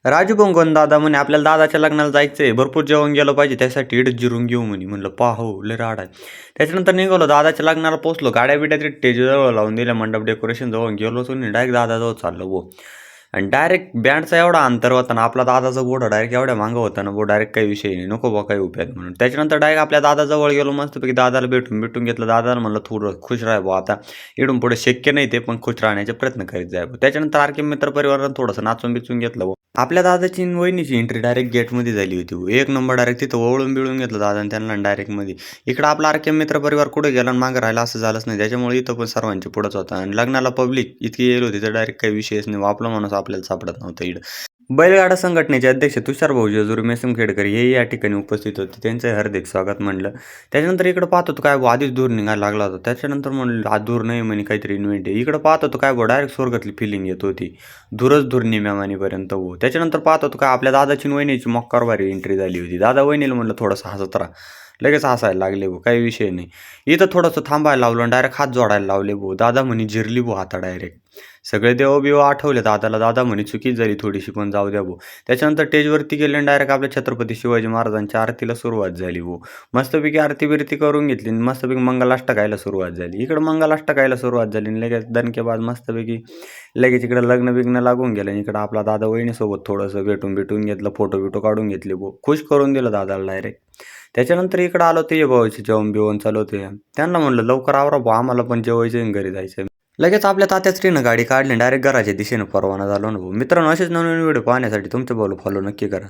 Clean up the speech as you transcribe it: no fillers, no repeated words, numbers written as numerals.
राजू भाऊ दादा म्हणे आपल्याला दादाच्या लग्नाला जायचंय, भरपूर जेवण गेलं पाहिजे, त्यासाठी इडच जिरून घेऊ म्हणे. म्हणलं पाहो लय राड आहे. त्याच्यानंतर निघालो, दादाच्या लग्नाला पोहोचलो, गाड्या बिड्या ते स्टेजजवळ लावून दिल्या, मंडप डेकोरेशन जवळ गेलो तुम्ही डायरेक्ट दादाजवळ चाललो भाऊ. आणि डायरेक्ट बँडचा एवढा अंतर होता ना, आपला दादाचा गोडा डायरेक्ट एवढ्या मागं होता ना भाऊ, डायरेक्ट काही विषय नाही, नको बा काही उपाय म्हणून. त्याच्यानंतर डायरेक्ट आपल्या दादाजवळ गेलो, मस्तपैकी दादाला भेटून घेतलं. दादाला म्हणलं थोडं खुश राहा भाऊ, आता इडून पुढे शक्य नाही ते, पण खुश राहण्याचे प्रयत्न करीत जाय. त्याच्यानंतर आरके मित्र परिवारानं थोडंसं नाचून बिचून घेतलं भाऊ. आपल्या दादाची वहिनीची एंट्री डायरेक्ट गेटमध्ये झाली होती भाऊ. एक नंबर डायरेक्ट तिथं ओळून बिळून घेतलं दादा त्यांना डायरेक्ट मध्ये. इकडं आपला आरके मित्र परिवार कुठे गेला आणि मागं राहिला असं झालंच नाही, त्याच्यामुळे इथं पण सर्वांची पुढंच होता. आणि लग्नाला पब्लिक इतकी येईल होती तर डायरेक्ट काही विषयच नाही, आपलं माणूस आपल्याला सापडत नव्हतं इकडं. बैलगाडा संघटनेचे अध्यक्ष तुषार भाऊ जेजुरी मेसमखेडकर हे या ठिकाणी उपस्थित होते, त्यांचं हार्दिक स्वागत म्हणलं. त्याच्यानंतर इकडं पाहत होतो काय आधीच दूर निघायला लागला होता. त्याच्यानंतर म्हणलं आज दूर नाही म्हणे, काहीतरी इन्व्हेंट आहे. इकडं पाहत होतो काय डायरेक्ट स्वर्गातली फिलिंग येत होती, दूरच दूर निम्यामानीपर्यंत हो. त्याच्यानंतर पाहत होतो काय आपल्या दादाची वहिनीची मक्कार भारी एंट्री झाली होती. दादा वहिनीला म्हणलं थोडंसं हसत राहा, लगेच हसायला लागले भाऊ, काही विषय नाही. इथं थोडंसं थांबायला लावलं, डायरेक्ट हात जोडायला लावले भाऊ. दादा म्हणे जिरली भाऊ आता डायरेक्ट. सगळे देवबिव आठवले दादाला. दादा म्हणे चुकीच झाली थोडीशी, पण जाऊ द्या भाऊ. त्याच्यानंतर स्टेजवरती गेले आणि डायरेक्ट आपल्या छत्रपती शिवाजी महाराजांच्या आरतीला सुरुवात झाली भाऊ. मस्तपैकी आरती बिरती करून घेतली, मस्तपैकी मंगलाष्टकायला सुरुवात झाली. इकडं मंगलाष्टकायला सुरुवात झाली आणि लगेच दणकेबाज मस्तपैकी लगेच इकडं लग्न बिग्न लागून गेलं. इकडं आपला दादा वहिनीसोबत थोडंसं भेटून घेतलं, फोटो बिटो काढून घेतले भाऊ. खुश करून दिलं दादाला डायरेक्ट. त्याच्यानंतर इकडं आलो ते भावाचे जेवण बिवण चालू होते. त्यांना म्हणलं लवकर आवरा भाऊ, आम्हाला पण जेवायचं घरी जायचं. लगेच आपल्या तात्या स्त्रीनं गाडी काढली, डायरेक्ट घराच्या दिशेनं परवाना झालो ना भाऊ. मित्रांनो, असेच नवीन व्हिडिओ पाहण्यासाठी तुमचं फॉलो नक्की करा.